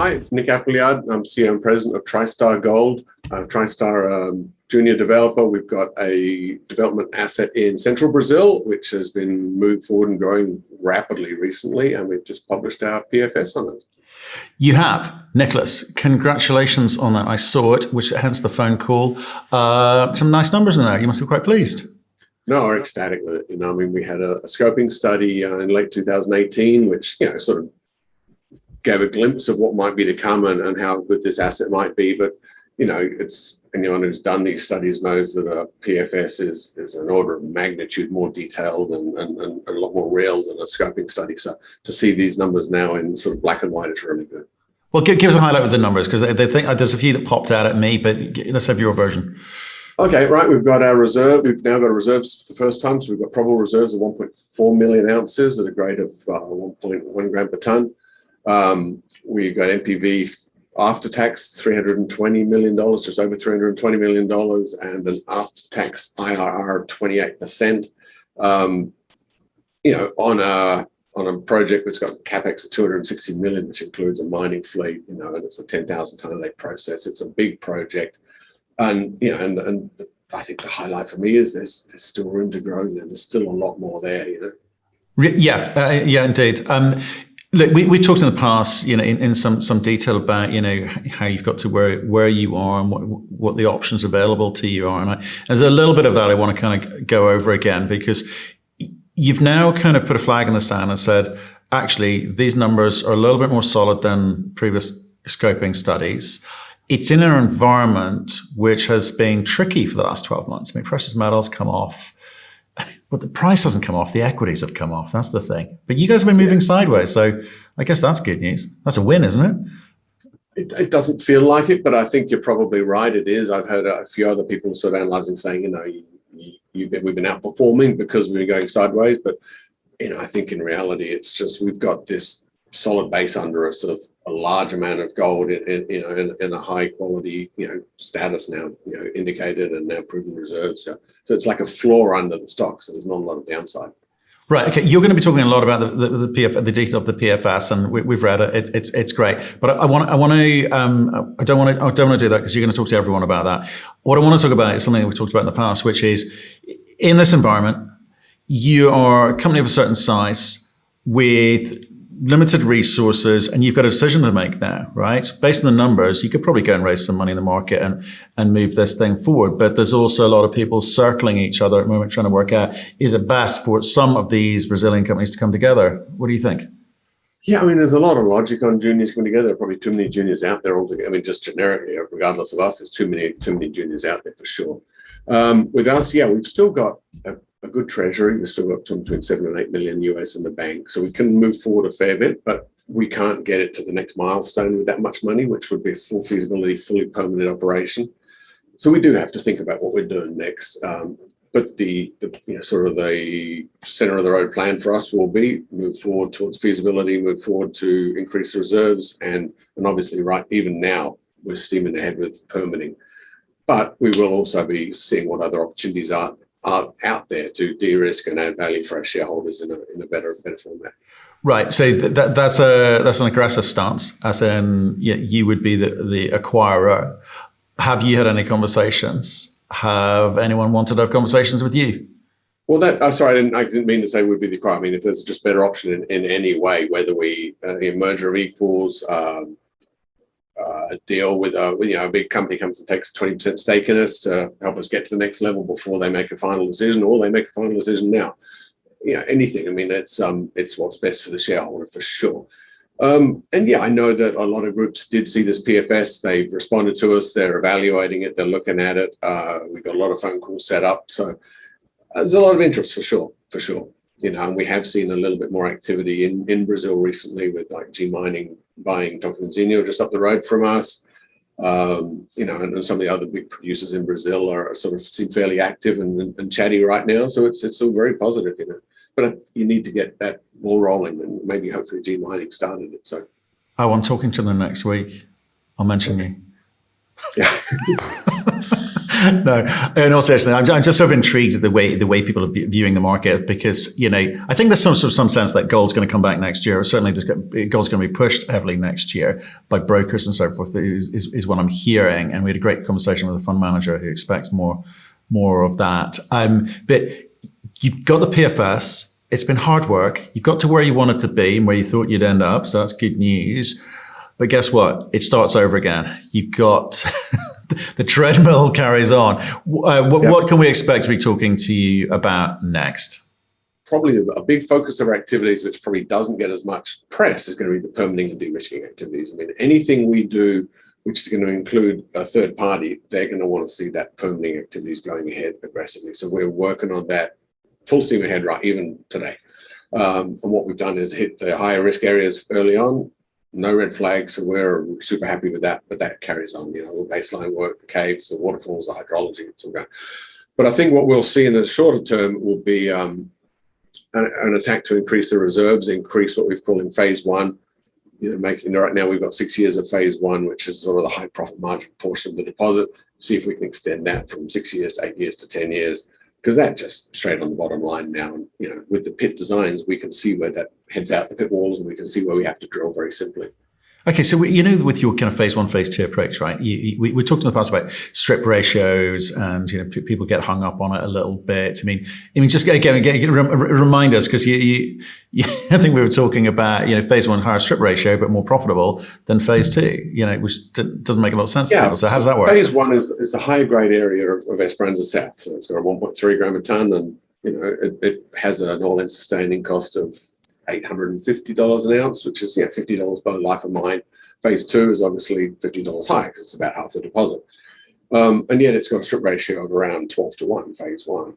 Hi, it's Nick Appleyard. I'm CEO and President of TriStar Gold, TriStar junior developer. We've got a development asset in central Brazil, which has been moved forward and growing rapidly recently, and we've just published our PFS on it. You have, Nicholas. Congratulations on that. I saw it, which hence the phone call. Some nice numbers in there. You must be quite pleased. No, we're ecstatic with it. I mean, we had a scoping study in late 2018, which sort of gave a glimpse of what might be to come and how good this asset might be. But it's anyone who's done these studies knows that a PFS is an order of magnitude more detailed and a lot more real than a scoping study. So to see these numbers now in sort of black and white is really good. Well, give us a highlight with the numbers, because they think there's a few that popped out at me, but let's have your version. Okay, right. We've got our reserve. We've now got reserves for the first time. So we've got probable reserves of 1.4 million ounces at a grade of 1.1 gram per ton. We've got NPV after tax $320 million, just over $320 million, and an after tax IRR of 28%. On a project which got capex of $260 million, which includes a mining fleet, and it's a 10,000 ton a day process. It's a big project, and I think the highlight for me is there's still room to grow. There's still a lot more there. Yeah, indeed. Look, we've talked in the past, in some detail about, how you've got to where you are and what the options available to you are. And there's a little bit of that I want to kind of go over again, because you've now kind of put a flag in the sand and said, actually, these numbers are a little bit more solid than previous scoping studies. It's in an environment which has been tricky for the last 12 months. I mean, precious metals come off. But the price hasn't come off. The equities have come off. That's the thing. But you guys have been moving sideways. So I guess that's good news. That's a win, isn't it? It doesn't feel like it, but I think you're probably right. It is. I've heard a few other people sort of analyzing, saying, we've been outperforming because we've been going sideways. But, I think in reality, it's just we've got this solid base under a sort of a large amount of gold in a high quality, status now, indicated and now proven reserves. So it's like a floor under the stock. So there's not a lot of downside. Right. Okay. You're going to be talking a lot about the detail of the PFS, and we've read it. It's great. But I don't want to do that, because you're going to talk to everyone about that. What I want to talk about is something that we've talked about in the past, which is, in this environment, you are a company of a certain size with limited resources, and you've got a decision to make now, right? Based on the numbers, you could probably go and raise some money in the market and move this thing forward. But there's also a lot of people circling each other at the moment, trying to work out, is it best for some of these Brazilian companies to come together? What do you think? Yeah, I mean, there's a lot of logic on juniors coming together. There are probably too many juniors out there altogether. I mean, just generically, regardless of us, there's too many juniors out there for sure. With us, we've still got a good treasury. We've still got between 7 and 8 million US in the bank. So we can move forward a fair bit, but we can't get it to the next milestone with that much money, which would be a full feasibility, fully permanent operation. So we do have to think about what we're doing next. But the sort of the center of the road plan for us will be move forward towards feasibility, move forward to increase reserves, and obviously even now we're steaming ahead with permitting. But we will also be seeing what other opportunities are out there to de-risk and add value for our shareholders in a better format. Right. So that's an aggressive stance, as in you would be the acquirer. Have you had any conversations? Have anyone wanted to have conversations with you? Well, I didn't mean to say we'd be the acquirer. I mean, if there's just better option in any way, whether we a merger of equals, a deal with a big company comes and takes a 20% stake in us to help us get to the next level before they make a final decision, or they make a final decision now. Anything. I mean, it's what's best for the shareholder for sure. I know that a lot of groups did see this PFS. They've responded to us. They're evaluating it. They're looking at it. We've got a lot of phone calls set up. So there's a lot of interest for sure. And we have seen a little bit more activity in Brazil recently with like G Mining buying Tocantinzinho just up the road from us. And some of the other big producers in Brazil are sort of seem fairly active and chatty right now. So it's all very positive, But you need to get that ball rolling, and maybe hopefully G Mining started it. So, I'm talking to them next week. I'll mention you. Yeah. No, and also actually, I'm just sort of intrigued at the way people are viewing the market, because I think there's some sense that gold's going to come back next year. Or certainly, gold's going to be pushed heavily next year by brokers and so forth. Is what I'm hearing, and we had a great conversation with a fund manager who expects more of that. But you've got the PFS. It's been hard work. You got to where you wanted to be and where you thought you'd end up, so that's good news. But guess what? It starts over again. You've got the treadmill carries on. What can we expect to be talking to you about next? Probably a big focus of our activities, which probably doesn't get as much press, is going to be the permitting and de-risking activities. I mean, anything we do which is going to include a third party, they're going to want to see that permitting activities going ahead aggressively. So we're working on that full steam ahead right even today. And what we've done is hit the higher risk areas early on. No red flags, so we're super happy with that, but that carries on, the baseline work, the caves, the waterfalls, the hydrology, it's all going. But I think what we'll see in the shorter term will be an attack to increase the reserves, increase what we've called in phase one. Right now we've got 6 years of phase one, which is sort of the high profit margin portion of the deposit. See if we can extend that from 6 years to 8 years to 10 years, because that just straight on the bottom line now. And, with the pit designs, we can see where that heads out the pit walls, and we can see where we have to drill very simply. Okay, so with your kind of phase one, phase two approach, right? We talked in the past about strip ratios, and people get hung up on it a little bit. I mean, just again remind us, because I think we were talking about phase one higher strip ratio, but more profitable than phase two. Which doesn't make a lot of sense to people. So how does that work? Phase one is the higher grade area of Esperança South, so it's got a 1.3 gram a ton, and it has an all-in sustaining cost of $850 an ounce, which is $50 below life of mine. Phase two is obviously $50 higher because it's about half the deposit, and yet it's got a strip ratio of around 12-1. Phase one,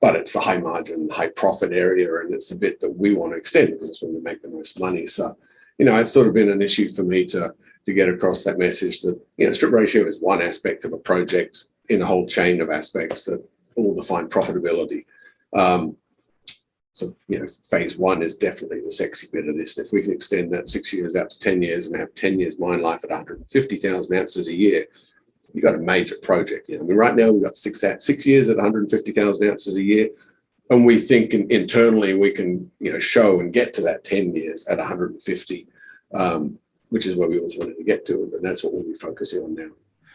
but it's the high margin, high profit area, and it's the bit that we want to extend because it's when we make the most money. So, it's sort of been an issue for me to get across that message that strip ratio is one aspect of a project in a whole chain of aspects that all define profitability. So, phase one is definitely the sexy bit of this. If we can extend that 6 years out to 10 years and have 10 years mine life at 150,000 ounces a year, you've got a major project. Right now we've got 6 years at 150,000 ounces a year. And we think internally we can, show and get to that 10 years at 150, which is where we always wanted to get to. And that's what we'll be focusing on now.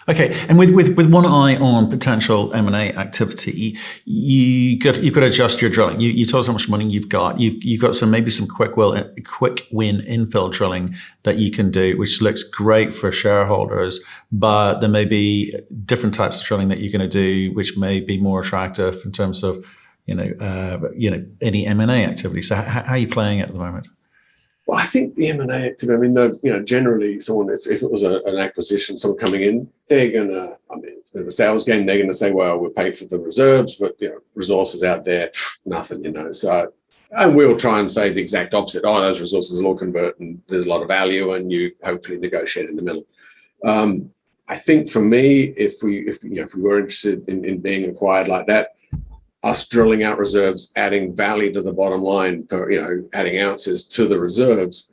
Okay, and with one eye on potential M&A activity, you've got to adjust your drilling. You told us how much money you've got. You've got maybe some quick win infill drilling that you can do, which looks great for shareholders. But there may be different types of drilling that you're going to do, which may be more attractive in terms of any M&A activity. So how are you playing it at the moment? Well, I think the M&A activity, generally someone, if it was an acquisition, someone coming in, they're going to, it's a bit of a sales game. They're going to say, well, we'll pay for the reserves, but, resources out there, nothing, So, and we'll try and say the exact opposite. Oh, those resources will all convert and there's a lot of value, and you hopefully negotiate in the middle. I think for me, if we were interested in being acquired like that, us drilling out reserves, adding value to the bottom line, adding ounces to the reserves,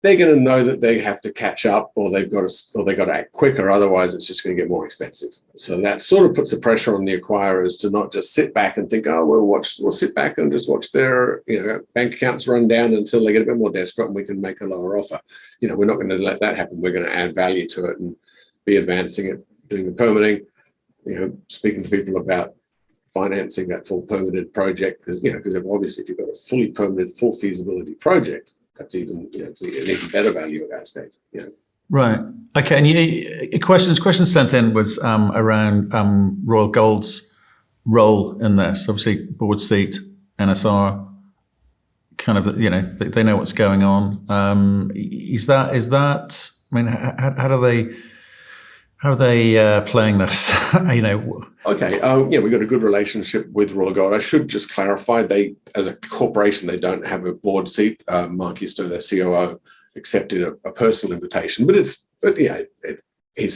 they're going to know that they have to catch up, or they've got to act quicker. Otherwise, it's just going to get more expensive. So that sort of puts the pressure on the acquirers to not just sit back and think, oh, we'll sit back and just watch their bank accounts run down until they get a bit more desperate and we can make a lower offer. We're not going to let that happen. We're going to add value to it and be advancing it, doing the permitting, speaking to people about financing that full permitted project, because obviously if you've got a fully permitted, full feasibility project, that's even it's an even better value at that stage. Right. Okay. And question sent in was around Royal Gold's role in this. Obviously, board seat, NSR, kind of they know what's going on. Is that? I mean, how are they playing this? Okay. We've got a good relationship with Royal Gold. I should just clarify, they, as a corporation, they don't have a board seat. Mark Histo, their COO, accepted a personal invitation, but he's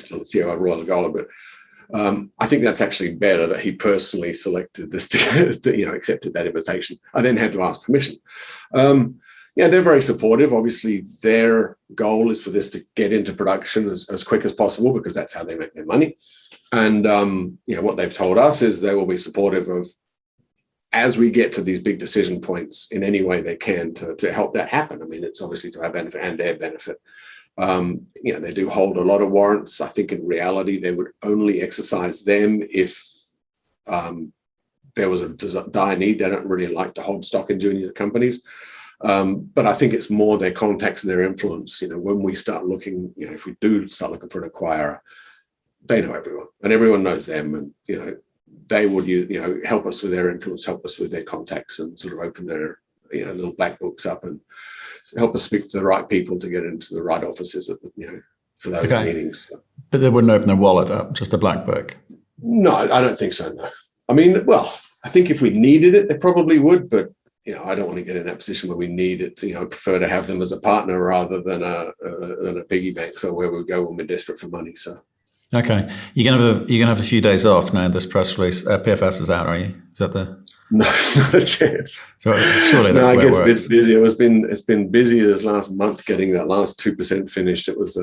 still the COO of Royal Gold. But I think that's actually better that he personally selected this, accepted that invitation. I then had to ask permission. Yeah, they're very supportive. Obviously, their goal is for this to get into production as quick as possible because that's how they make their money. And what they've told us is they will be supportive of as we get to these big decision points in any way they can to help that happen. I mean, it's obviously to our benefit and their benefit. They do hold a lot of warrants. I think in reality, they would only exercise them if there was a dire need. They don't really like to hold stock in junior companies. But I think it's more their contacts and their influence. When we start looking, if we do start looking for an acquirer, they know everyone and everyone knows them. And, they would, help us with their influence, help us with their contacts and sort of open their, little black books up and help us speak to the right people to get into the right offices, for those meetings. But they wouldn't open their wallet up, just a black book. No, I don't think so, no. I mean, well, I think if we needed it, they probably would, but I don't want to get in that position where we need it. I prefer to have them as a partner rather than a piggy bank. So where we go when we're desperate for money. So. Okay, you're gonna have a few days off now. This press release, PFS is out, are you? Is that the? No, not a chance. So surely that's the way it works. It's busy. It's been busy this last month getting that last 2% finished. It was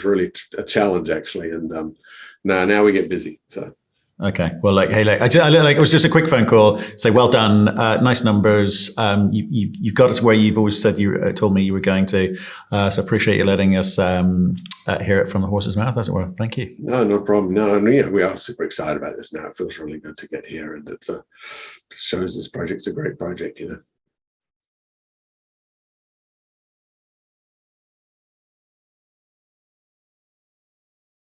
really a challenge actually, and now we get busy. So. Okay. Well, it was just a quick phone call. Say, well done. Nice numbers. You've got us where you've always said you told me you were going to. So appreciate you letting us hear it from the horse's mouth, as it were. Thank you. No problem. No, we are super excited about this now. It feels really good to get here, and it shows this project's a great project.